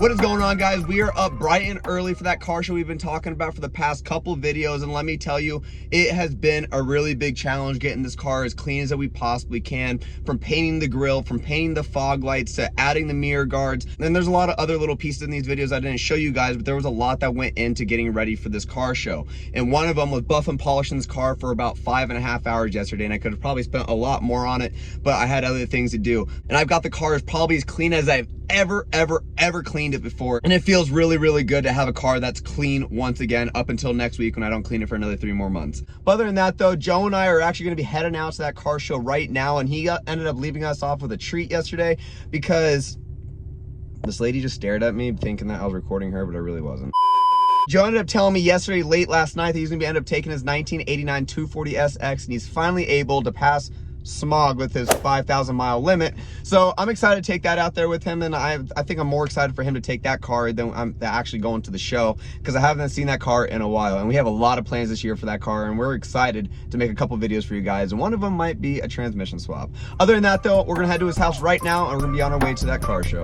What is going on, guys? We are up bright and early for that car show we've been talking about for the past couple videos, and let me tell you, it has been a really big challenge getting this car as clean as we possibly can, from painting the grille, from painting the fog lights, to adding the mirror guards. And there's a lot of other little pieces in these videos I didn't show you guys, but there was a lot that went into getting ready for this car show. And one of them was buff and polishing this car for about 5.5 hours yesterday, and I could have probably spent a lot more on it, but I had other things to do. And I've got the car as probably as clean as I've ever cleaned it before, and it feels really good to have a car that's clean once again up until next week when I don't clean it for another 3 more months. But other than that though, Joe and I are actually going to be heading out to that car show right now, and he ended up leaving us off with a treat yesterday because this lady just stared at me thinking that I was recording her, but I really wasn't. Joe ended up telling me yesterday late last night that he's going to end up taking his 1989 240SX, and he's finally able to pass smog with his 5,000 mile limit. So I'm excited to take that out there with him, and I think I'm more excited for him to take that car than I'm actually going to the show, because I haven't seen that car in a while, and we have a lot of plans this year for that car, and we're excited to make a couple videos for you guys, and one of them might be a transmission swap. Other than that though, we're gonna head to his house right now, and we're gonna be on our way to that car show.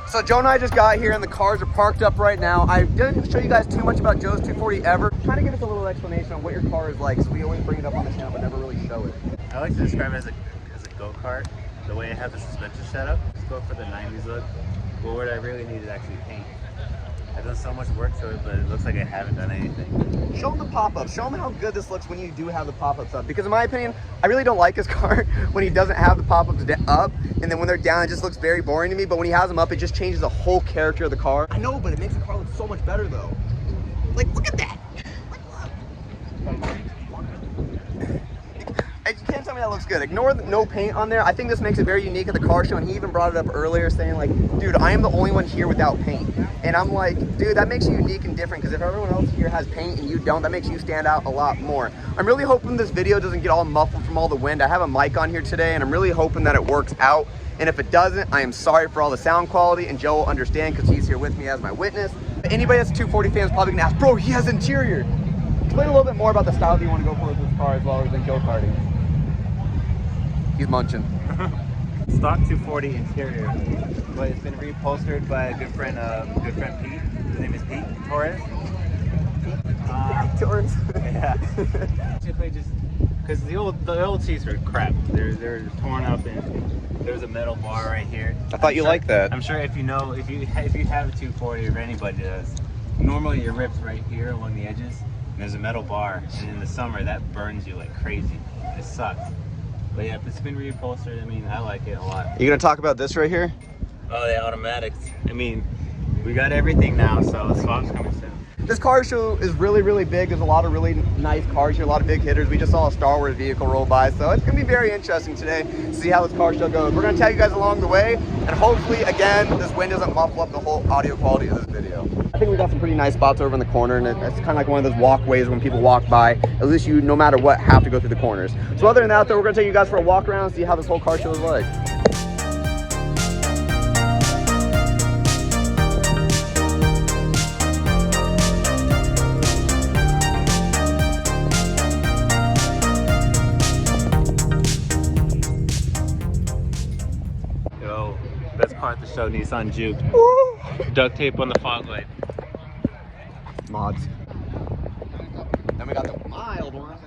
So Joe and I just got here and the cars are parked up right now. I didn't show you guys too much about Joe's 240 ever. Trying to give us a little explanation on what your car is like, so we always bring it up on the channel but never really show it. I like to describe it as a go-kart, the way it has the suspension setup. Let's go for the 90s look, but what I really need is actually paint. I've done so much work to it, but it looks like I haven't done anything. Show them the pop-ups. Show them how good this looks when you do have the pop-ups up. Because in my opinion, I really don't like this car when he doesn't have the pop-ups up, and then when they're down, it just looks very boring to me. But when he has them up, it just changes the whole character of the car. I know, but it makes the car look so much better though. Like, look at that. You can't tell me that looks good. Ignore the no paint on there. I think this makes it very unique at the car show, and he even brought it up earlier saying like, dude, I am the only one here without paint. And I'm like, dude, that makes you unique and different, because if everyone else here has paint and you don't, that makes you stand out a lot more. I'm really hoping this video doesn't get all muffled from all the wind. I have a mic on here today, and I'm really hoping that it works out. And if it doesn't, I am sorry for all the sound quality, and Joe will understand because he's here with me as my witness. But anybody that's a 240 fan is probably gonna ask, bro, he has interior. Explain a little bit more about the style that you want to go for with this car as well as in go-karting. He's munching. Stock 240 interior, but it's been reupholstered by a good friend Pete. His name is Pete Torres. Torres. Yeah. Basically, just because the old seats are crap. They're torn up, and there's a metal bar right here. I thought you liked that. I'm sure if you have a 240, or anybody does, normally your ribs right here along the edges, and there's a metal bar, and in the summer that burns you like crazy. It sucks. But yeah, if it's been reupholstered, I mean, I like it a lot. You gonna talk about this right here? Oh, the automatics. I mean, we got everything now, so the swap's coming soon. This car show is really big. There's a lot of really nice cars here, a lot of big hitters. We just saw a Star Wars vehicle roll by, so it's gonna be very interesting today to see how this car show goes. We're gonna tell you guys along the way, and hopefully, again, this wind doesn't muffle up the whole audio quality of this video. I think we got some pretty nice spots over in the corner, and it's kind of like one of those walkways when people walk by. At least you, no matter what, have to go through the corners. So other than that, though, we're gonna take you guys for a walk around and see how this whole car show is like. Best part of the show, Nissan Juke. Duct tape on the fog light. Mods. Then we got the mild one.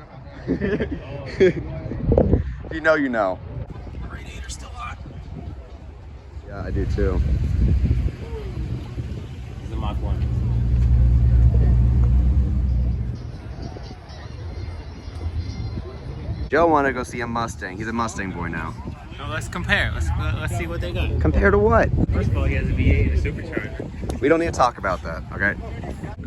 You know, you know. Radiator still on. Yeah, I do too. This is a Mach 1. Joe wanted to go see a Mustang. He's a Mustang boy now. So let's compare. Let's see what they got. Compare to what? First of all, he has a V8 and a supercharger. We don't need to talk about that, okay?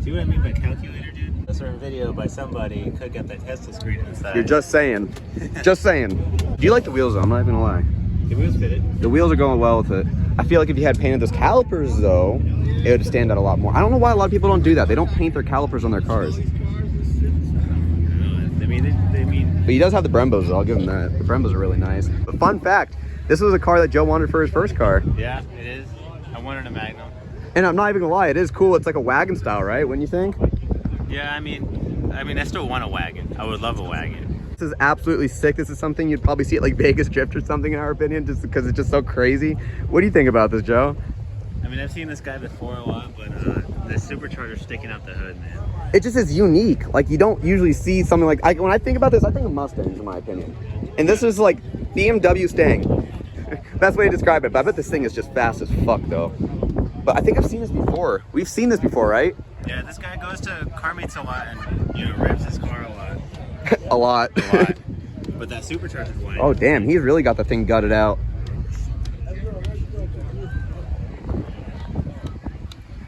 See what I mean by calculator, dude? A certain video by somebody could get that Tesla screen inside. You're just saying. Just saying. Do you like the wheels though? I'm not even gonna lie. The wheels fit it. The wheels are going well with it. I feel like if you had painted those calipers though, it would stand out a lot more. I don't know why a lot of people don't do that. They don't paint their calipers on their cars. But he does have the Brembos, so I'll give him that. The Brembos are really nice. But fun fact, this was a car that Joe wanted for his first car. Yeah, it is. I wanted a Magnum. And I'm not even gonna lie, it is cool. It's like a wagon style, right? Wouldn't you think? Yeah, I mean, I still want a wagon. I would love a wagon. This is absolutely sick. This is something you'd probably see at like Vegas Drift or something, in our opinion, just because it's just so crazy. What do you think about this, Joe? I mean, I've seen this guy before a lot, but the supercharger sticking out the hood, man. It just is unique. Like, you don't usually see something like, when I think about this, I think of Mustangs, in my opinion. And this is like BMW Stang. Best way to describe it. But I bet this thing is just fast as fuck, though. But I think I've seen this before. We've seen this before, right? Yeah, this guy goes to car meets a lot and, you know, revs his car a lot. A lot. A lot. But that supercharger's wide. Oh, damn. He's really got the thing gutted out.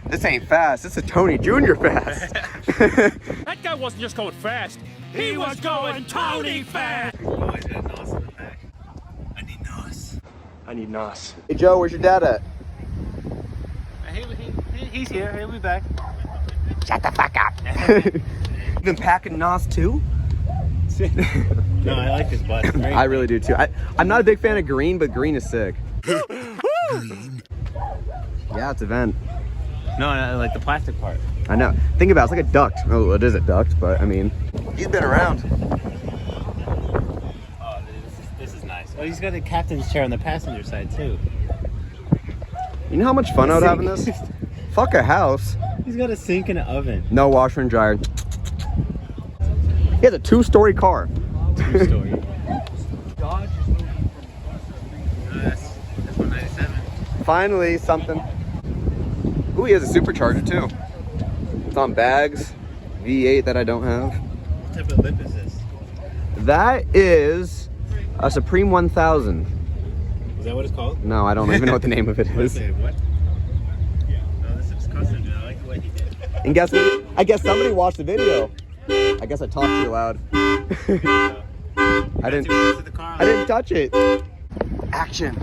This ain't fast. This is Tony Jr. fast. That guy wasn't just going fast. He was going Tony fast. Oh, he's got a NOS in the back. I need NOS. I need NOS. Hey, Joe, where's your dad at? He's here. He'll be back. Shut the fuck up. You've been packing NOS too? No, I like this bus. I really do too. I'm not a big fan of green, but green is sick. Green. Yeah, it's a vent. No, I like the plastic part. I know. Think about it, it's like a duct. Oh, it is a duct, but I mean, he's been around. Oh, this is nice. Oh, he's got a captain's chair on the passenger side too. You know how much fun I would have in this? Fuck a house. He's got a sink and an oven. No washer and dryer. He has a 2-story car. 2-story. That's 197. Finally, something. Ooh, he has a supercharger too. It's on bags. V8 that I don't have. What type of lip is this? That is a Supreme 1000. Is that what it's called? No, I don't even know what the name of it is. What? No, this is custom, dude. I like the way he did. And guess what? I guess somebody watched the video. I guess I talked too loud. I didn't touch it. Action.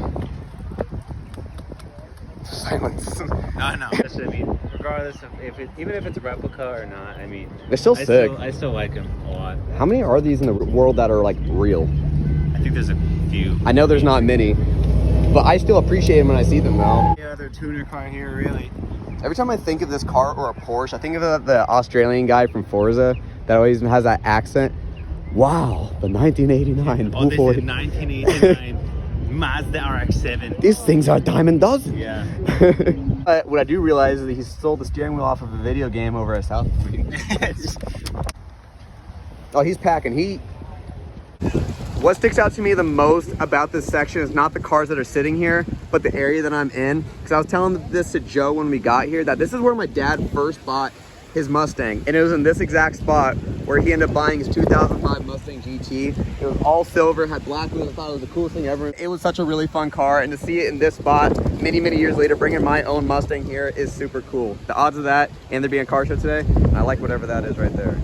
Silence. No. That's what I mean. Regardless of even if it's a replica or not, I mean, They're still sick. I still like them a lot. How many are these in the world that are like real? I think there's a few. I know there's not many, but I still appreciate them when I see them though. Yeah, other tuner car here, really. Every time I think of this car or a Porsche, I think of the Australian guy from Forza that always has that accent. Wow, the 1989. Oh, this is 1989 Mazda RX-7. These things are dime a dozen. Yeah. What I do realize is that he stole the steering wheel off of a video game over at South Street. Oh, he's packing heat. What sticks out to me the most about this section is not the cars that are sitting here, but the area that I'm in. Because I was telling this to Joe when we got here, that this is where my dad first bought his Mustang. And it was in this exact spot where he ended up buying his 2005 Mustang GT. It was all silver, had black wheels. I thought it was the coolest thing ever. It was such a really fun car. And to see it in this spot many, many years later, bringing my own Mustang here is super cool. The odds of that and there being a car show today, I like whatever that is right there.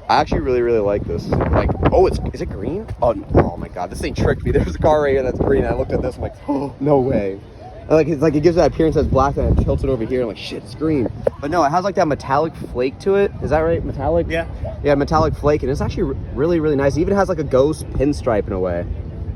I actually really, really like this. Like, oh, is it green? Oh my God, this thing tricked me. There's a car right here that's green. And I looked at this, I'm like, oh, no way. And it's like it gives that appearance as black and it tilts it over here. I'm like, shit, it's green. But no, it has like that metallic flake to it. Is that right? Metallic? Yeah. Yeah, metallic flake. And it's actually really, really nice. It even has like a ghost pinstripe in a way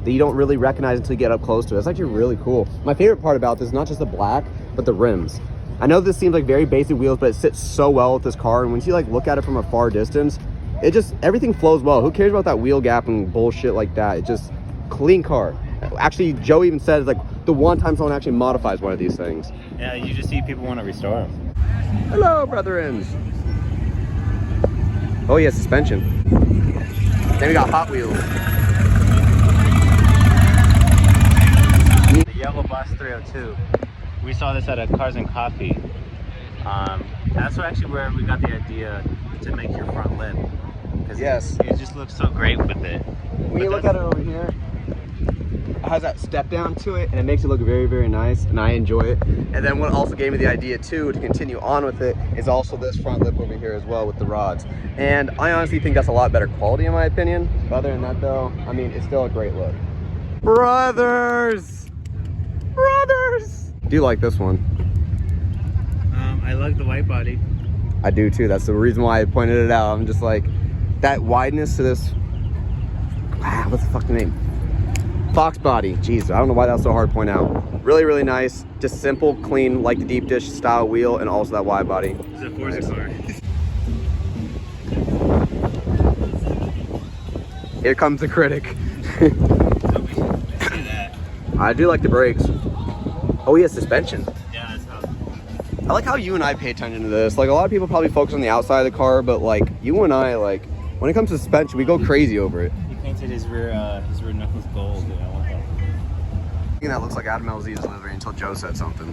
that you don't really recognize until you get up close to it. It's actually really cool. My favorite part about this is not just the black, but the rims. I know this seems like very basic wheels, but it sits so well with this car. And when you like look at it from a far distance, it just, everything flows well. Who cares about that wheel gap and bullshit like that? It's just clean car. Actually, Joe even said it's like the one time someone actually modifies one of these things. Yeah, you just see people want to restore them. Hello, brethren. Oh yeah, suspension. Then we got Hot Wheels. The yellow bus 302. We saw this at a Cars and Coffee. That's actually where we got the idea to make your front lip. because Yes. it just looks so great with it. When you look at it over here, it has that step down to it, and it makes it look very, very nice, and I enjoy it. And then what also gave me the idea too to continue on with it is also this front lip over here as well with the rods. And I honestly think that's a lot better quality in my opinion. But other than that though, I mean, it's still a great look. Brothers! Brothers! Do you like this one? I like the white body. I do too. That's the reason why I pointed it out. I'm just like, that wideness to this, what's the fucking name? Fox body. Jeez, I don't know why that was so hard to point out. Really, really nice. Just simple, clean, like the deep dish style wheel, and also that wide body. It's a Forza car. Here comes the critic. So we should see that. I do like the brakes. Oh, he has suspension. Yeah, that's how. I like how you and I pay attention to this. Like, a lot of people probably focus on the outside of the car, but like you and I, like when it comes to suspension, we go crazy over it. He painted his rear knuckles gold, and I want that. I think that looks like Adam LZ's livery until Joe said something.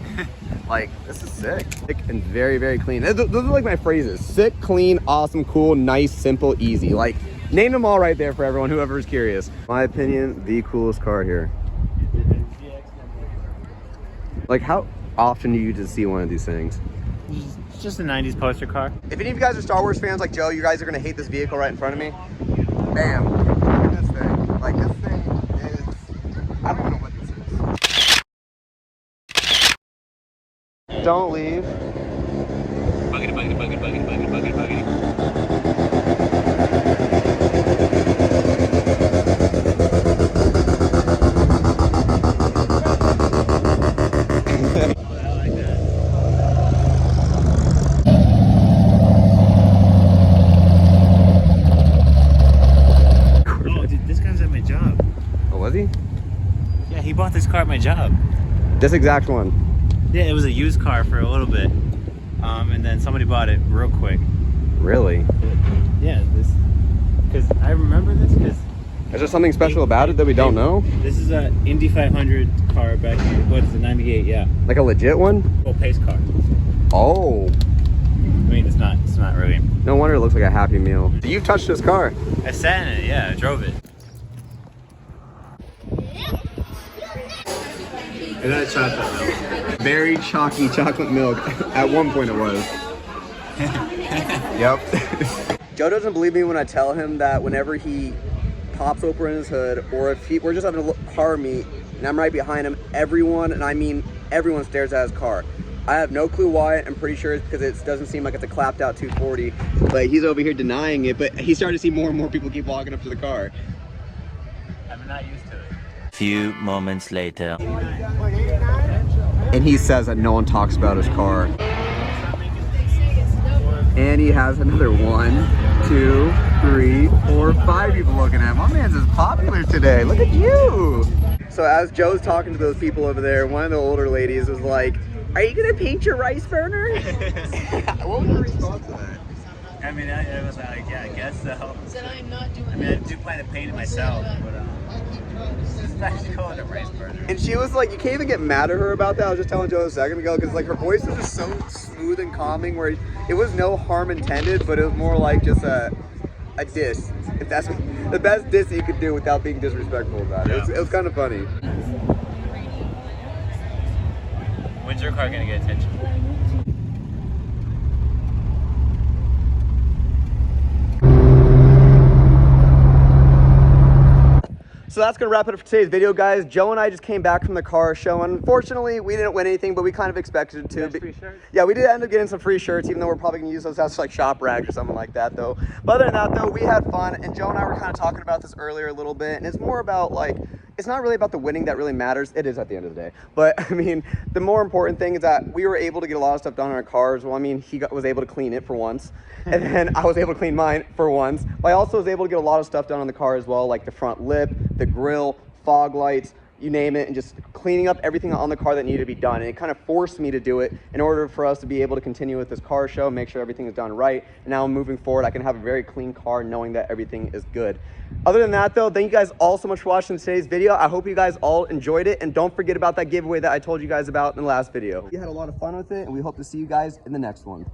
Like, this is sick. Sick and very, very clean. Those are like my phrases. Sick, clean, awesome, cool, nice, simple, easy. Like, name them all right there for everyone, whoever is curious. My opinion, the coolest car here. Like, how often do you just see one of these things? It's just a 90s poster car. If any of you guys are Star Wars fans like Joe, you guys are gonna hate this vehicle right in front of me. Bam. Look at this thing. Like, this thing is, I don't know what this is. Don't leave. Buggity, buggity, buggity, buggity, buggity, buggity, buggity. I like that. Oh, dude, this guy's at my job. Oh, was he? Yeah, he bought this car at my job. This exact one. Yeah, it was a used car for a little bit. And then somebody bought it real quick. Really? Yeah, this, because I remember this because Is there something special about it that we don't know? this is a Indy 500 car back in, what is it, 98, yeah. Like a legit one? Well, pace car. Oh. I mean, it's not really. No wonder it looks like a Happy Meal. You've touched this car. I sat in it, yeah, I drove it. I got a chocolate milk. Very chalky chocolate milk. At one point it was. Yep. Joe doesn't believe me when I tell him that whenever he pops open his hood, or if we're just having a car meet and I'm right behind him, everyone, and I mean everyone, stares at his car. I have no clue why. I'm pretty sure it's because it doesn't seem like it's a clapped out 240, but he's over here denying it. But he's starting to see more and more people keep walking up to the car. I'm not used to it. Few moments later. And he says that no one talks about his car. And he has another 1, 2, 3, 4, 5 people looking at him. My man's is popular today. Look at you. So as Joe's talking to those people over there, one of the older ladies was like, "Are you gonna paint your rice burner?" What was your response to that? I mean, I was like, yeah, I guess so. Said I'm not doing I mean, I do plan to paint it myself, but it's actually called a rice burner. And she was like, you can't even get mad at her about that. I was just telling Joe a second ago, because like her voice was just so smooth and calming, where it was no harm intended, but it was more like just a diss. If that's the best diss you could do without being disrespectful about it. Yeah. It was kind of funny. When's your car gonna get attention? So that's gonna wrap it up for today's video, guys. Joe and I just came back from the car show, and unfortunately we didn't win anything, but we kind of expected it to. Free shirts? Yeah, we did end up getting some free shirts, even though we're probably gonna use those as like shop rags or something like that though. But other than that though, we had fun, and Joe and I were kind of talking about this earlier a little bit, and it's more about like, it's not really about the winning that really matters. It is at the end of the day. But I mean, the more important thing is that we were able to get a lot of stuff done on our cars. Well, I mean, he was able to clean it for once. And then I was able to clean mine for once. But I also was able to get a lot of stuff done on the car as well, like the front lip, the grille, fog lights, you name it, and just cleaning up everything on the car that needed to be done. And it kind of forced me to do it in order for us to be able to continue with this car show, make sure everything is done right. And now moving forward, I can have a very clean car knowing that everything is good. Other than that though, thank you guys all so much for watching today's video. I hope you guys all enjoyed it, and don't forget about that giveaway that I told you guys about in the last video. We had a lot of fun with it, and we hope to see you guys in the next one.